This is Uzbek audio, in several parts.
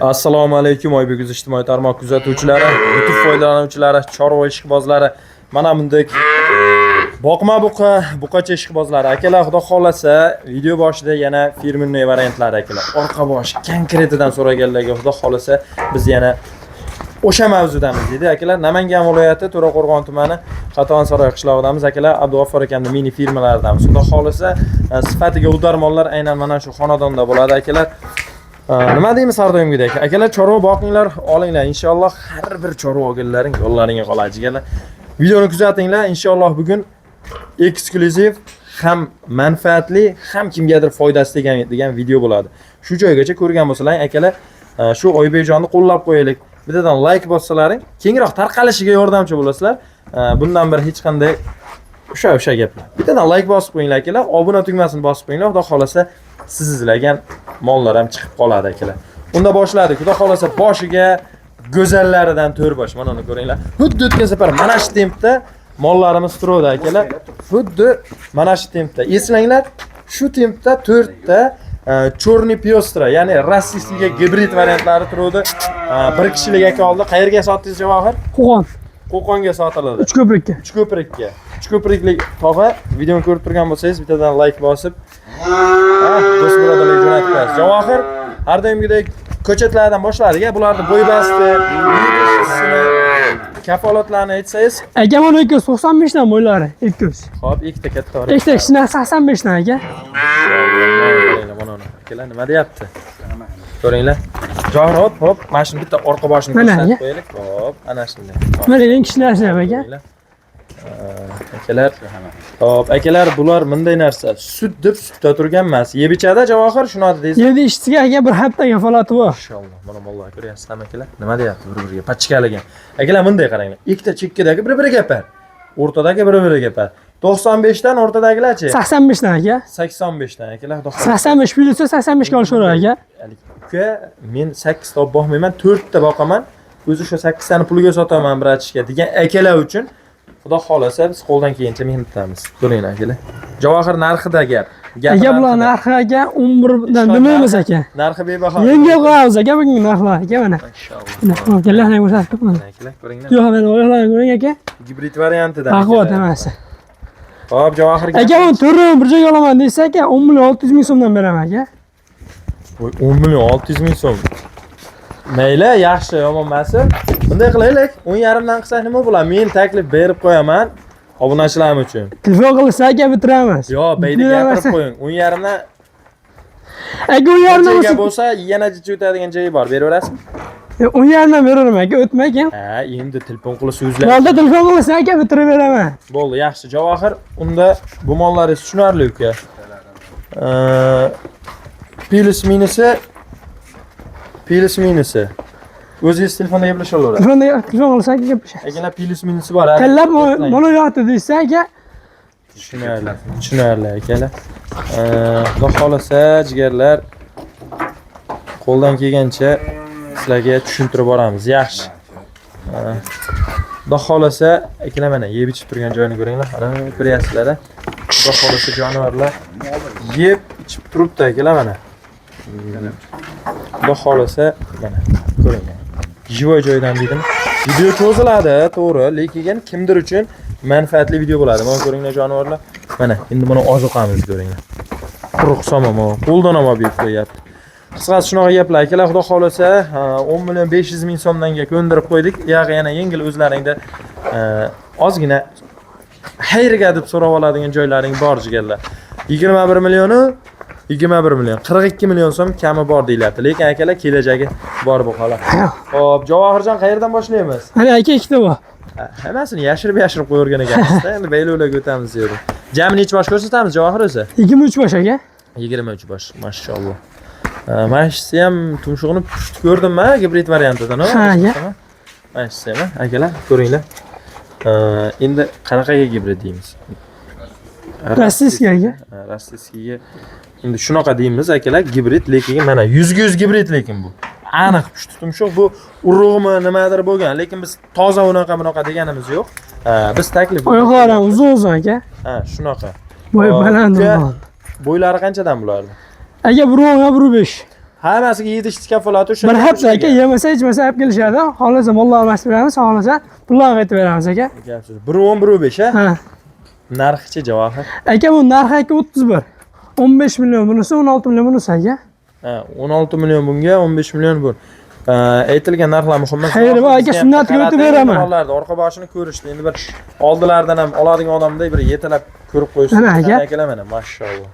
Assalomu alaykum Oybek ijtimoiy tarmoq kuzatuvchilari, YouTube foydalanuvchilari, chorva ishqibozlari. Mana bunday boqma buqacha ishqibozlari. Akalar, xudo xolasa, video boshida yana firmenniy variantlari akalar. Orqa bosh konkretidan so'raganlarga xudo xolasa biz yana o'sha mavzudamiz dedi akalar. Namangan viloyati To'raqo'rg'on tumani Qatag'onsaroy qishlog'idamiz akalar. Abdug'affor akamning mini firmalaridanmiz. Xudo xolasa, sifatiga udarmonlar aynan mana shu xonadonda bo'ladi akalar. Nima deymiz har doimgidek? Akalar, chorva boqinglar, olinglar. Inshaalloh har bir chorva olganlaring yo'llaringga qoladi akalar. Videoni kuzatinglar. Inshaalloh bugun eksklyuziv, ham manfaatli, ham kimgadir foydasi degan video bo'ladi. Shu joygacha ko'rgan bo'lsalaring akalar, shu Oybekjonni qo'llab qo'yaylik. Bittadan like bossalaring, kengroq tarqalishiga yordamchi bo'lasizlar. Bundan bir hech qanday o'sha gaplar. Bittadan like bosib qo'yinglar akalar, obuna tugmasini bosib qo'yinglar. Xudo xolasa siz izlagan mollar ham chiqib qoladi akalar. Unda boshladik. Xudo xolasa boshiga go'zallaridan to'rbosh. Mana uni ko'ringlar. Xuddi o'tgan safar mana shu tempda mollarimiz turadi akalar. Xuddi mana shu tempda. Eslanglar, shu tempda 4 ta Chorniy Pyostra, ya'ni rossiyskiga gibrid variantlari turadi. Bir kishilik aka oldi. Qayerga sotdingiz Javohir? Qo'qonga sotiladi. 3 ko'prikka. 3 ko'priklik tog'a. Videoni ko'rib turgan bo'lsangiz, bittadan like bosib, do'st birodarlarga jo'natib qo'yasiz. Javohir har doimgidek ko'chatlardan boshladik. Bularni bo'y basti, kafolatlarni aytsangiz. Aka, mana 295 dan bo'ylari, 200. Xo'p, ikkita katta bor. Ikkita kichkina 85 dan aka. Mana uni akalar nima deyapti? Ko'ringlar. Javohir hop, mana shuni bitta orqa boshini ko'rsatib qo'yaylik. Hop, ana shunday. Mana eng kichkinasi ham aka. Akalar, hop, akalar, bular bunday narsa. Sut deb sutda turgan emas. Yeb ichadi Javohir, shuni deysiz. Yedi ishchiga aka bir hafta kafolati bor. Inshaalloh. Mana mollar ko'ryapsizmi akalar? Nima deyapti? Bir-biriga pachkalagan. Akalar, bunday qaranglar. Ikkita chekkadagi bir-biriga gapar. O'rtadagi bir-biriga gapar. 95 dan o'rtadagilarchi? 85 dan aka. 85 dan akalar. 85 plyusda 85 ga olishar aka. Aka, men 8 ta boqmayman, 4 ta boqaman. O'zi shu 8 tani puliga sotaman bratishga degan akalar uchun xudo xolasa biz qo'ldan kelgancha mehnat qilamiz. Ko'ringlar akalar. Javohir narxida gap. Aka, bular narxiga 11 dan demaymiz aka. Narxi bebaho. Yengil qo'yamiz aka bugun narxlar aka mana. Inshaalloh. Akalarni ko'rsatib mana. Akalar, ko'ringlar. Yo'q, mana oyoqlarni ko'ring aka. Gibrid variantidan. Baquvvat emas. Hop, Javohir aka. Aka, uni turni bir joyga olaman desa aka, 10 million 600 ming so'mdan beraman aka. Voy, 10 million 600 ming so'm. Mayli, yaxshi, yomon emas. Bunday qilaylik, 10,5 dan qilsak nima bo'ladi? Men taklif berib qo'yaman obunachilarim uchun. Telefon qilsa aka bitiramiz. Yo'q, bayda gapirib qo'ying. 10,5 dan aka 10,5 bo'lsa, yana jichi o'tadigan joyi bor, beraverasizmi? 10,5 dan beraman aka, o'tmagan. Ha, endi telefon qilib so'zlar. Bo'ldi, telefon qilsa aka bitirib beraman. Bo'ldi, yaxshi. Javohir, unda bu mollaringiz tushunarli uka. Plus minusi. O'zingiz telefonda gaplashaverasiz. Telefon qilsa aka gaplashamiz. Akalar, plus minusi bor. Tanlab mana yoqda desa aka. Tushunarli akalar. Xudo xolasa jigarlar, qo'ldan kelgancha sizlarga tushuntirib boramiz. Yaxshi. Xudo xolasa akalar, mana yeb ichib turgan joyini ko'ringlar. Ana ko'ryapsizlar. Xudo xolasa jonivorlar yeb ichib turibdi akalar mana. Xudo xolasa mana ko'ringlar. Jivoy joydan dedim. Video cho'ziladi, to'g'ri, lekin kimdir uchun manfaatli video bo'ladi. Mana ko'ringlar jonivorlar. Mana endi buni ozuqamiz ko'ringlar. Quruq somamo, qo'ldan ham olib qo'yapti. Qisqasi shunaqa gaplar akalar, xudo xolasa 10 million 500 ming so'mdanga ko'ndirib qo'ydik. Yana yengil o'zlaringda ozgina xayrga deb so'rab oladigan joylaring bor jigarlar. 21 million, 42 million so'm kami bor deyiladi. Lekin akalar kelajagi bor bu holat. Xo'p, Javohirjon qayerdan boshlaymiz? Mana aka ikkita bor. Hammasini yashirib qo'yurgan ekansiz-da. Endi baylovlarga o'tamiz dedi. Jami necha bosh ko'rsatamiz Javohir o'zi? 23 bosh aka. 23 bosh, mashalloh. Mashisi ham tumshug'ini pushti ko'rdim-ma, gibrid variantidan, ha? Ha. Mashisi ham, akalar, ko'ringlar. Endi qanaqaga gibrid deymiz? Rossiyskiga. Rossiyskiga. Endi shunaqa deymiz akalar, gibrid, lekin mana 100% gibrid lekin bu. Aniq pushti tumshuq, bu urug'mi nimadir bo'lgan, lekin biz toza bunaqa deganimiz yo'q. Biz taklif oyoqlari ham uzun aka. Ha, shunaqa. Bo'y baland. Bo'ylari qanchadan bularni? Aka 1.5. Hammasiga yedish kafolati o'sha. Bir hafta aka yemasa ichmasa olib kelishadi. Xohlasa mollar almashtirib beramiz, xohlasa pullarni qaytib beramiz aka. 1.10 1.5 ha? Ha. Narxi-chi Javohir? Aka bu narxi aka 31. 15 million bunisi, 16 million bunisi aka. Ha, 16 million bunga, 15 million bu. Aytilgan narxlar muhim emas. Xayr, bu aka sunnatga o'tib beraman. Mollarni orqa boshini ko'rishdi. Endi bir oldilaridan ham oladigan odamday bir yetalab ko'rib qo'ysin. Mana aka. Akalar mana, mashalloh.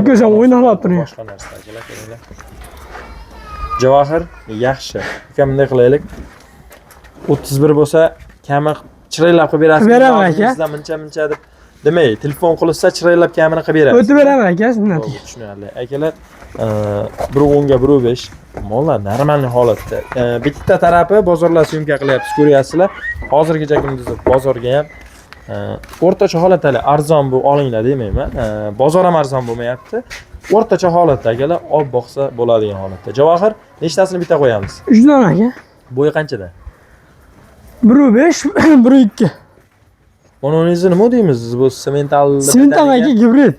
Go'zal o'ynalab turing. Boshqa narsa akalar, kelinglar. Javohir yaxshi. Ukam bunday qilaylik. 31 bo'lsa, kami chiroylab qilib berasiz. Beraman aka. Sizdan muncha deb demay, telefon qilsa chiroylab kamini qilib berasiz. O'tib beraman aka, sunnatga. Tushunarli. Akalar, 1.10 ga 1.5 mollar normalniy holatda. Bitta tarafi bozorlar syomka qilyapsiz, ko'ryapsizlar. Hozirgacha kunduz bozorga ham o'rtacha holatda arzon bu olinglar demayman. Bozor ham arzon bo'lmayapti. O'rtacha holatda akalar olib boqsa bo'ladigan holatda. Javohir, nechtasini bitta qo'yamiz? 3 dona aka. Bo'yi qanchada? 1.5, 1.2. Mononingizni nima deymiz? Bu semental Semental aka gibrid.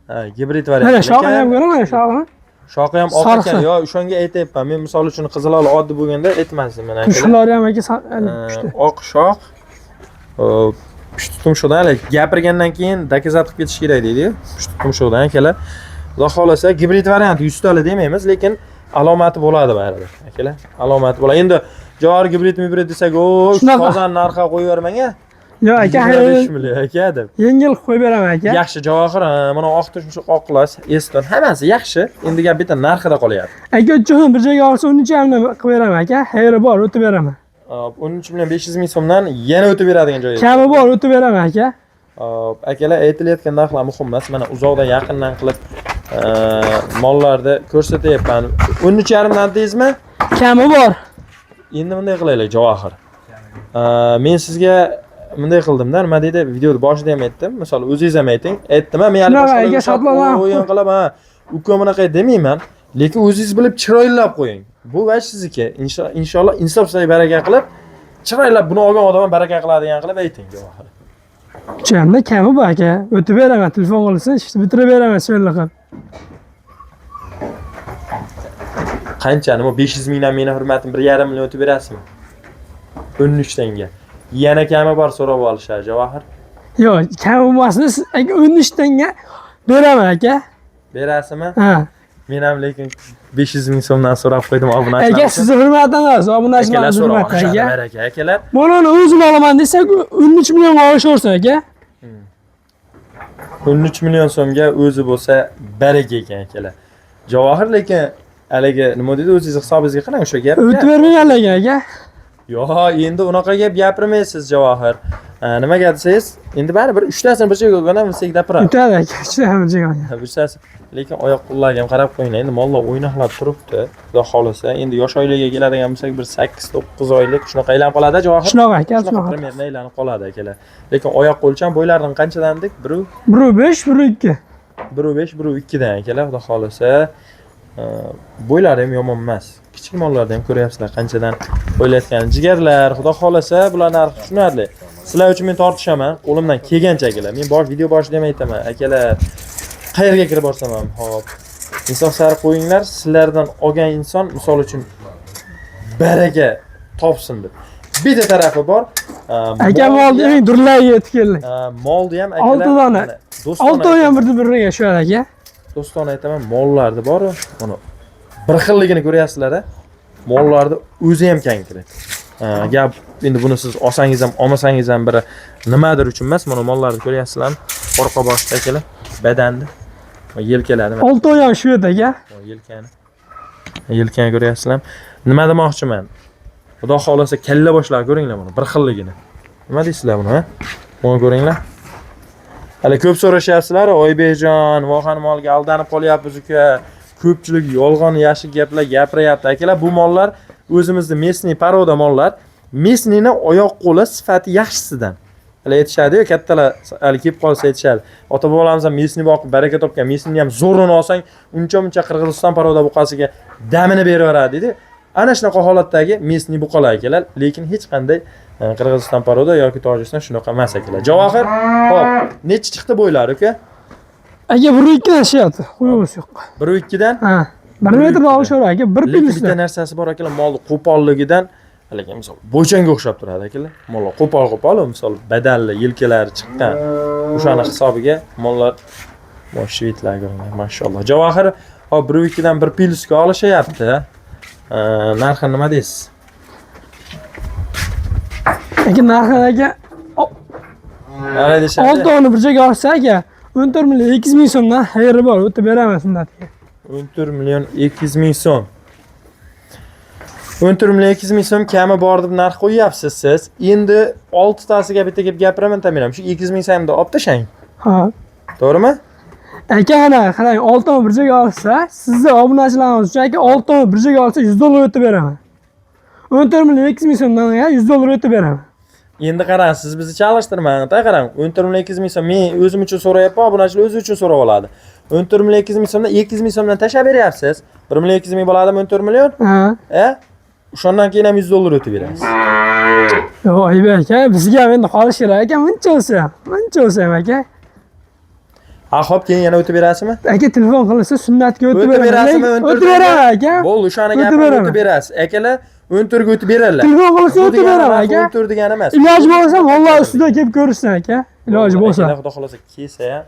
Ha, gibrid variant. Mana shoxini ham ko'raman, shoxini. Shoxi ham oq ekan. Yo, o'shanga aytayapman. Men misol uchun qizilol oddiy bo'lganda aytmasdim men aka. Shular ham aka oq shox. Tumshuqdan gapirgandan keyin dokazat qilib ketish kerak deydi-ku. Tumshuqdan akalar. Xudo xolasa gibrid variant 100 tali demaymiz, lekin alomati bo'ladi baribir. Akalar, alomati bo'ladi. Endi javohir gibrid desak, o, qozon narxi qo'yavermang-a. Yo aka, 5 million aka deb. Yengil qo'yib beraman aka. Yaxshi javohir, mana oq tumshuq, oq quloq, eston hammasi yaxshi. Endi gap bitta narxida qolyapti. Aka, uchun bir joyga olsa 13 hamdan qilib beraman aka. Xayri bor, o'tib beraman. 13 million 500 ming so'mdan yana o'tib beradigan joyi. Kami bor, o'tib beraman aka. Akalar, aytilayotgan narxlar muhim emas. Mana uzoqdan yaqindan qilib mollarni ko'rsatyapman. 13.5 dan deysizmi? Kami bor. Endi bunday qilaylik Javohir. Men sizga bunday qildim-da, nima deydi? Videoda boshida ham aytdim. Misol o'zingiz ham ayting. Aytdim, men hali o'yin qilaman. Uka bunaqa demayman, lekin o'zingiz bilib chiroylab qo'ying. Bu vash sizniki. Inshaalloh insof say baraka qilib, chiroylab buni olgan odam baraka qiladigan qilib ayting Javohir. Chamda kami bor aka. O'tib beraman, telefon qilsa, ishni bitirib beraman so'yla qilib. Qancha? Nima 500 mingdan meni hurmatim 1.5 million o'tib berasizmi? 13 tanga. Yana kami bor so'rab olishar Javohir. Yo'q, kami bo'lmasiz, aka 13 tanga beraman aka. Berasizmi? Ha. Men ham lekin 500 ming so'mdan so'rab qo'ydim obunachilar. Aka, sizni hurmatingiz, obunachilar hurmati aka. Akalar. Mana o'zim olaman desak, 13 million olishaversin aka. 13 million so'mga o'zi bo'lsa baraka ekan akalar. Javohir lekin haligi nima deydi, o'zingiz hisobingizga qarang o'sha gap. O'tib bermaganlar aka. Yo'q, endi unaqa gap gapirmaysiz Javohir. Nimaga desangiz, endi baribir 3 tasini bir joyga qo'ygan bilsak gapiradi. O'tadi aka, 3 tasini bir joyga. Bilasiz, lekin oyoq qo'llarga ham qarab qo'yinglar. Endi mollar o'ynaqlab turibdi. Xudo xolasa, endi yosh oilaga keladigan bo'lsak, bir 8-9 oylik shunaqa aylanib qoladi Javohir. Shunaqa aka, shunaqa. Primerni aylanib qoladi akalar. Lekin oyoq qo'lchan bo'ylaridan qanchadan dedik? 1.5, 1.2. 1.5, 1.2 dan akalar, xudo xolasa. Bo'ylari ham yomon emas. Kichik mollarda ham ko'ryapsizlar qanchadan o'ylayotgan jigarlar. Xudo xolasa, bular narxi tushunarli. Sizlar uchun men tortishaman, qo'limdan kelgancha akalar. Men video boshida ham aytaman, akalar, qayerga kirib borsam ham, hop. Insof sari qo'yinglar, sizlardan olgan inson misol uchun baraka topsin deb. Bitta tarafi bor. Aka molni eng durlarga yetib keldik. Molni ham akalar. 6 dona. 6 dona ham bir-biriga shu aka. Do'stona aytaman, mollarni bor, mana bir xilligini ko'ryapsizlar-a? Mollarni o'zi ham kang kiradi. Gap endi buni siz olsangiz ham, olmasangiz ham biri nimadir uchun emas, mana mollarni ko'ryapsizlarmi? Orqa boshda akalar, badanni, yelkalari. 6 oyoq shu yerda aka. Yelkani ko'ryapsizlarmi? Nima demoqchiman? Xudo xolasa kalla boshlar ko'ringlar buni, bir xilligini. Nima deysizlar buni, ha? Buni ko'ringlar. Hali ko'p so'rashyapsizlar, Oybekjon, vohani molga aldanib qolyapmiz uka. Ko'pchilik yolg'on yashik gaplar gapiryapti. Akalar, bu mollar o'zimizning mesniy paroda mollar. Mesniyning oyoq qo'li sifati yaxshisidan. Hali aytishadi-ku, kattalar hali kelib qolsa aytishadi. Ota-bobolarimiz ham mesniy boqib baraka topgan. Mesniyni ham zo'rini olsang, uncha Qirg'iziston paroda buqasiga damini beraveradi dedi. Ana shunaqa holatdagi mesniy buqalar akalar, lekin hech qanday Qirg'iziston paroda yoki Tojikiston shunaqa emas akalar. Javohir, hop, necha chiqdi bo'ylari uka? Aka 1.2 dan shyapti, qo'yimiz yo'q. 1.2 dan? Ha. 1 metrdan olishar aka, bir Lekin bitta pilisda. narsasi bor akalar, molni qo'polligidan, lekin misol bo'ychanga o'xshab turadi akalar. Mollar qo'pol, misol badalli, yelkalari chiqqan. O'shani hisobiga mollar moshvitlar ko'rinadi, mashalloh. Javohir, hop 1.2 dan 1 pilisga olishyapti. Narxi nima deysiz? Aka narxi aka Mana deyshadi. 6 oyni bir joyga olsa aka 14 million 200 ming so'mdan xayri bor, o'tib beraman sunnatga. 14 million 200 ming so'm. 14 million 200 ming so'm kami bor deb narx qo'yyapsiz siz. Endi 6 tasiga bitta gap gapiraman taminam. Shu 200 ming so'mda olib tashlang. Ha. To'g'rimi? Aka ana qarang 6 oy bir joyga olsa, sizni obunachilaringiz uchun aka 6 oy bir joyga olsa 100 dollar o'tib beraman. 14 million 200 ming so'mdan 100 dollar o'tib beraman. Endi qarang, siz bizni chalishtirmang. Qarang, 14 million 200 ming so'm men o'zim uchun so'rayapman, obunachilar o'zi uchun so'rab oladi. 14 million 200 ming so'mdan 200 ming so'mdan tashlab beryapsiz. 1 million 200 ming bo'ladimi 14 million? Ha. O'shandan keyin ham 100 dollar o'tib berasiz. Yo, ayb aka, bizga ham endi qolish kerak aka, muncha olsa ham aka. Ha, xo'p, keyin yana o'tib berasizmi? Aka telefon qilsa sunnatga o'tib O'tib berasizmi? O'tib beraman aka. Bo'ldi, o'shani gapni o'tib berasiz. Akalar 14 ga o'tib beradilar. Telefon qilsa o'tib beraman aka. 14 degani emas. Iloji bo'lsa vallahi ustida kelib ko'rishsin aka. Iloji bo'lsa. Xudo xolasa kelsa ham,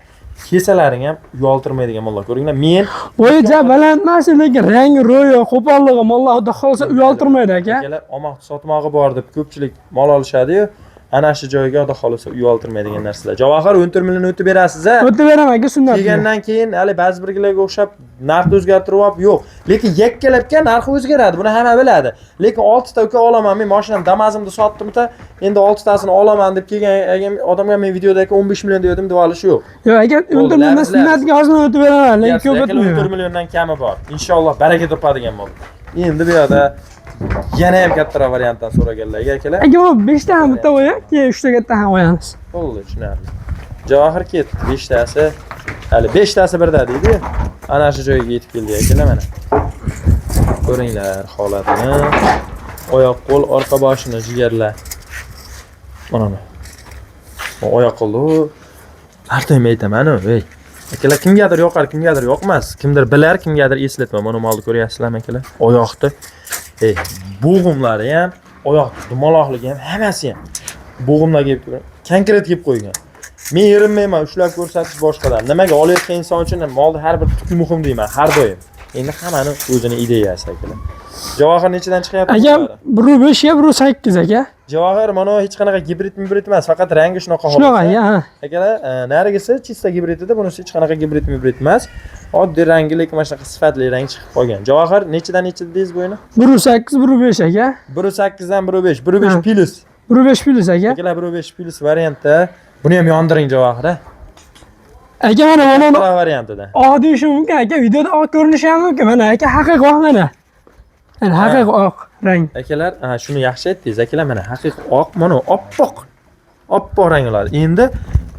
kesalaring ham uyoltirmaydigan mollar ko'ringlar. Men bo'yicha baland emas, lekin rangi, ro'yi, qo'polligi mollar xudo xolasa uyoltirmaydi aka. akalar omoq sotmog'i bor deb ko'pchilik mol olishadi-yu. Ana shu joyga xudo xolasa uyoltirmaydigan narsalar. Javohir 14 million o'tib berasiz a? O'tib beraman aka sunnatga. Kelgandan keyin hali ba'zi birlarga o'xshab narxni o'zgartirib olib yo'q. Lekin yakkalabga narxi o'zgaradi. Buni hamma biladi. Lekin 6 ta uka olaman. Men mashinamni Damazimda sotdim-da, endi 6 tasini olaman deb kelgan odamga men videoda 15 million dedim deb olish yo'q. Yo'q aka, 14 milliondan sunnatga ozgina o'tib beraman, lekin ko'p o'tmayman. 14 milliondan kami bor. Inshaalloh baraka topadigan bo'ldi. Endi bu yerda yana ham kattaroq variantdan so'raganlarga akalar. Aka, bu 5 ta ham bitta qo'ying, keyin 3 ta katta ham qo'yamiz. Bo'ldi, tushunarli. Javohir ketdi 5 tasi. Hali 5 tasi birda deydi. Ana shu joyga yetib keldi akalar mana. Ko'ringlar holatini. Oyoq qo'l, orqa boshini jigarlar. Mana. Oyoq qo'lni artaymi aytaman, ey. Akalar kimgadir yoqar, kimgadir yoqmas. Kimdir bilar, kimgadir eslatma. Mana molni ko'ryapsizlarmi akalar? Oyoqni bo'g'imlari ham, oyoq dumaloqligi ham hammasi ham bo'g'imlarga konkret yeb qo'ygan. Men erinmayman, ushlab ko'rsatish boshqadan. Nimaga olayotgan inson uchun molni har bir tuki muhim deyman, har doim. Endi hammani o'zini ideyasi akalar. Javohir nechidan chiqyapti? Aka, 1.5 ga 1.8 aka. Javohir mana hech qanaqa gibrid emas, faqat rangi shunaqa holat. Shunaqa, ha. Akalar, narigisi chista gibrid edi, bunisi hech qanaqa gibrid emas. Oddiy rangi, lekin mana shunaqa sifatli rang chiqib qolgan. Javohir nechidan necha dedingiz bu o'yini? 1.8, 1.5 aka. 1.8 dan 1.5, 1.5 plus. 1.5 plus aka. Akalar 1.5 plus variantda. Buni ham yondiring Javohir, ha. Aka, mana variantida. Oddiy shu mumkin aka, videoda oq ko'rinishi ham mumkin. Mana aka, haqiqiy oq mana. Mana haqiqiy oq rang. Akalar, shuni yaxshi aytdingiz. Akalar mana haqiqiy oq, mana oppoq. Oppoq rang oladi. Endi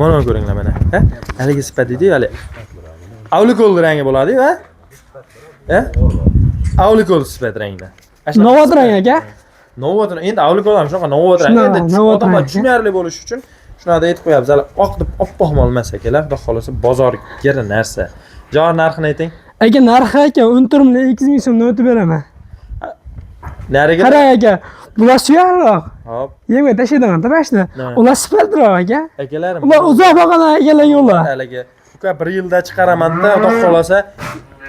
mana ko'ringlar mana. Ha? Haligi sifat deydi-yu, hali. Avlikol rangi bo'ladi-yu, ha? Ha? Avlikol sifat rangda. Novot rang aka. Novot rang. Endi avlikol ham shunaqa novot rang. Endi odamlar tushunarli bo'lish uchun shunaqa aytib qo'yamiz. Hali oq deb oppoq mol emas akalar. Xudo xolasa bozorga narsa. Javohir narxini ayting. Aka, narxi aka 14 million 200 ming so'mdan o'tib beraman. Nariga. Qarang aka, bular suyarroq. Hop. Yemga tashlaydigan tabashni. Ular sifatliroq aka. Akalar. Ular uzoq vaqtdan akalar yo'llar. Haligi uka 1 yilda chiqaraman-da, xudo xolasa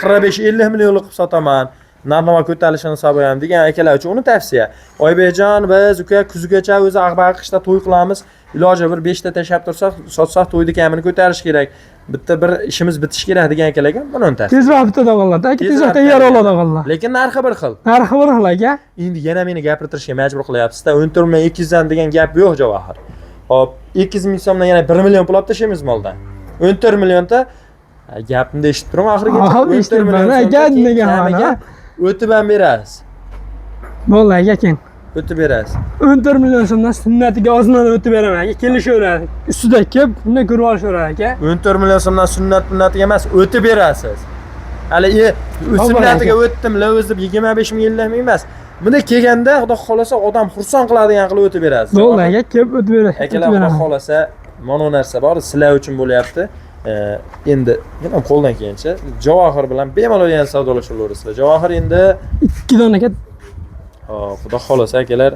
45-50 millionlik qilib sotaman. Narx-navo ko'tarilishini hisoblayman degan akalar uchun uni tavsiya. Oybekjon, biz uka kuzgacha o'zi ag'baq qishda to'y qilamiz. Iloji bir 5 ta tashab tursak, sotsak to'yni kamini ko'tarish kerak. Bitta bir ishimiz bitish kerak degan akalarga buni tavsiya. Tezroq bitta qoladi aka, tezroq tayyor bo'ladi qoladi. Lekin narxi bir xil. Narxi bir xil aka. Endi yana meni gapirtirishga majbur qilyapsiz-da. 14 million 200 dan degan gap yo'q Javohir. Hop, 200 ming so'mdan yana 1 million pul olib tashlaymiz moldan. 14 millionda gapimni eshitib turing oxirigacha. 14 million aka degan o'tib ham berasiz. Bo'ldi aka, keyin. O'tib berasiz. 14 million so'mdan sunnatiga ozmana o'tib beraman aka. Kelishaveradi. Ustida kelib, bunday ko'rib olishaveradi aka. 14 million so'mdan sunnatiga emas, o'tib berasiz. Hali sunnatiga o'tdim, lavz deb 25 ming 50 ming emas. Bunda kelganda xudo xolasa odam xursand qiladigan qilib o'tib berasiz. Bo'ldi aka, kelib o'tib berasiz. Akalar xudo xolasa mana narsa bor, sizlar uchun bo'lyapti. Endi nima qo'ldan kelgancha Javohir bilan bemalol yana savdolashaverasizlar. Javohir endi 2 dona aka. hop, xudo xolasa akalar,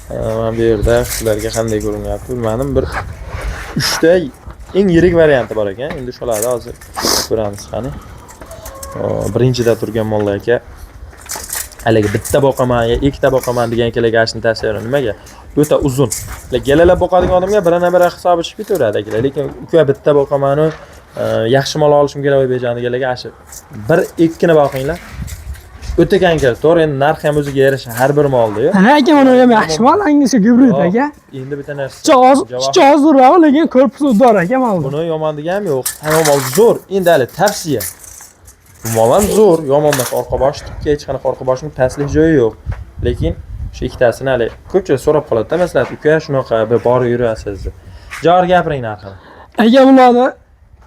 mana bu yerda sizlarga qanday ko'rinyapti bilmadim, bir 3 ta eng yirik varianti bor ekan. Endi shularni hozir ko'ramiz qani. Birinchida turgan molla aka haligi bitta boqaman yo ikkita boqaman degan akalarga ashni tavsiya nimaga? O'ta uzun. Galalab boqadigan odamga birana-biri hisobi chiqib ketaveradi akalar. Lekin uka bitta boqaman u yaxshi mol olishim kerak deb bejondigalarga ashi 1-2 ni boqinglar. O'ta kankar, to'g'ri endi narx ham o'ziga yarasha har bir molda-yu. Ana aka mana ham yaxshi mol, hangisi gibrid aka. Endi bitta narsa. Ozroq, lekin korpusi udor aka mal. Buni yomon degani yo'q. Hamma mol zo'r. Endi hali tavsiya. Bu mol ham zo'r, yomon emas. Orqa bosh tikka, hech qanaqa orqa boshning pastlik joyi yo'q. Lekin shu ikkitasini hali ko'pchilik so'rab qoladi-da, masalan, uka shunaqa bir borib yurasiz deb. Javohir gapiring narxini. Aka bularni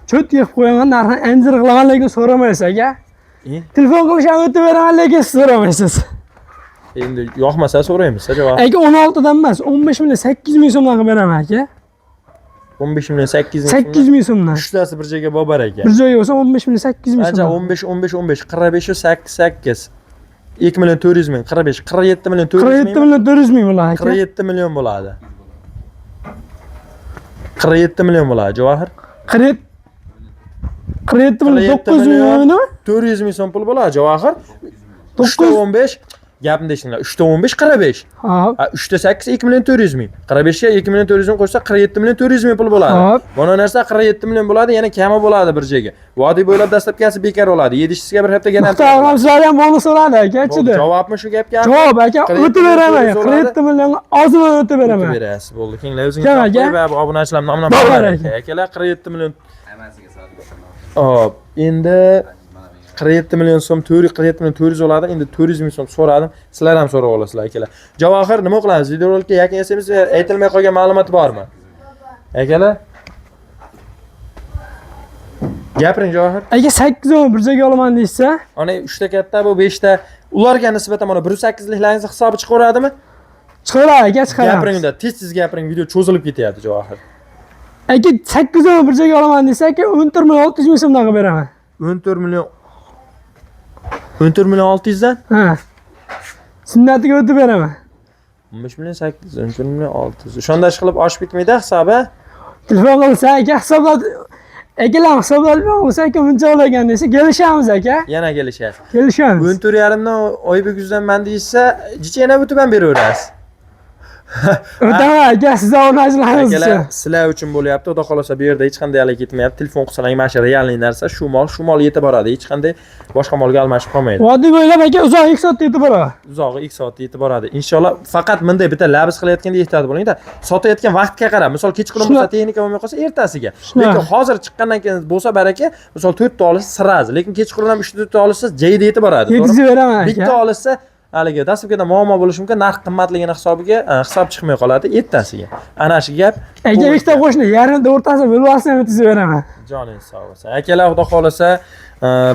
cho't yeb qo'yaman, narxini anjir qilaman, lekin so'ramaysiz aka. Telefon qilishga o'tib beraman, lekin so'ramaysiz. Endi yoqmasa so'raymiz, javob. Aka 16 dan emas, 15 million 800 ming so'mdan qilib beraman aka. 15 million 800 ming. 800 ming so'mdan. Uchtasi bir joyga bobar ekan. Bir joyga bo'lsa 15 million 800 ming Acha so'm. 15 45 8 2 million 400 ming 45 47 million 400 ming. 47 million 400 ming bo'ladi aka. 47 million bo'ladi. 47 million bo'ladi Javohir. 47 million 900 ming 400 ming so'm pul bo'ladi Javohir. 15 gapimni eshtinglar. 15 45. Hop. 8 2 million 400 ming. 45 ga 2 million 400 ming qo'shsa 47 million 400 ming pul bo'ladi. Hop. Mana narsa 47 million bo'ladi, yana kami bo'ladi bir joyga. Vodiy bo'ylab dastlabkasi bekor bo'ladi. 7-siga bir hafta garantiya. Muhtaram ham bonus oladi aka, chida. Javobmi shu gapga? Javob aka, o'tib beraman. 47 million ozman o'tib beraman. O'tib berasiz, bo'ldi. Kenglar o'zingiz qo'yib va bu obunachilar nomidan bor aka. Akalar 47 million. Hop, endi 47 million so'm, 47 million 400 oladi. Endi 400 ming so'm so'radim. Sizlar ham so'rab olasizlar akalar. Javohir nima qilamiz? Videorolikka yaqin yasamiz, aytilmay qolgan ma'lumot bormi? Akalar? Gapiring Javohir. Aka 8 o'n bir joyga olaman deysa, ana 3 ta katta bu 5 ta ularga nisbatan mana 1.8liklaringiz hisobi chiqaveradimi? chiqaradi aka, chiqaradi. Gapiring unda, tez gapiring, video cho'zilib ketyapti Javohir. Aka 8 o'n bir joyga olaman desa aka 14 million 600 ming so'mdan qilib beraman. 14 million 600 dan? Ha. Sunnatiga o'tib beraman. 15 million 800, 14 million 600. O'shanda ish qilib oshib ketmaydi hisobi? Telefon qilsa aka hisoblab akalar hisoblab olsa aka buncha olagan desa kelishamiz aka. Yana kelishasiz. Kelishamiz. 14.5 dan Oybekuzdan man deysa, jichena butib ham beraverasiz. O'taman aka, siz obunachilarimiz Akalar, uchun. sizlar uchun bo'lyapti. Xudo xolasa bu yerda hech qanday hali ketmayapti. Telefon qilsalar mana shu realniy narsa, shu mol yetib boradi. Hech qanday boshqa molga almashib qolmaydi. Vodiy bo'ylab aka uzoq 2 soatda yetib boradi. Uzog'i 2 soatda yetib boradi. Inshaalloh faqat bunday bitta labis qilayotganda ehtiyot bo'ling-da. Sotayotgan vaqtga qarab, misol kechqurun bo'lsa texnika bo'lmay qolsa ertasiga. Lekin hozir chiqqandan keyin bo'lsa baraka, misol 4 ta olsa siraz, lekin kechqurun ham 3 ta olsa jayda yetib boradi. Yetkazib beraman aka. Bitta olsa haligi dastlabkida muammo bo'lishi mumkin, narx qimmatligini hisobiga hisob chiqmay qoladi ertasiga. Ana shu gap. Aka ikkita qo'shni yarimda o'rtasida valyuatsiyani o'tkazib beraman. Joningiz sog' bo'lsin. Akalar, xudo xolasa,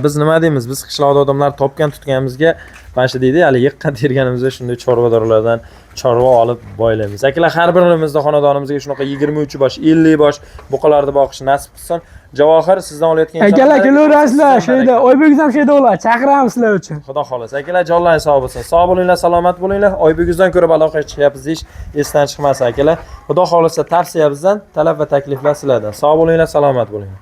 biz nima deymiz? Biz qishloqda odamlar topgan tutganimizga mana shu deydi, hali yiqqan terganimizda shunday chorvadorlardan chorva olib boylaymiz. Akalar, har birimizda xonadonimizga shunaqa 23 bosh, 50 bosh buqalarni boqish nasib qilsin. Javohir, sizdan olayotgan akalar kelaverasizlar, shu yerda Oybekuz ham shu yerda bo'ladi. Chaqiramiz sizlar uchun. Xudo xolasa. Akalar, jonlaringiz sog' bo'lsin. Sog' bo'linglar, salomat bo'linglar. Oybekuzdan ko'ra aloqa chiqyapmiz deyish esdan chiqmasin akalar. Xudo xolasa tavsiya bizdan, talab va takliflar sizlardan. Sog' bo'linglar, salomat bo'linglar.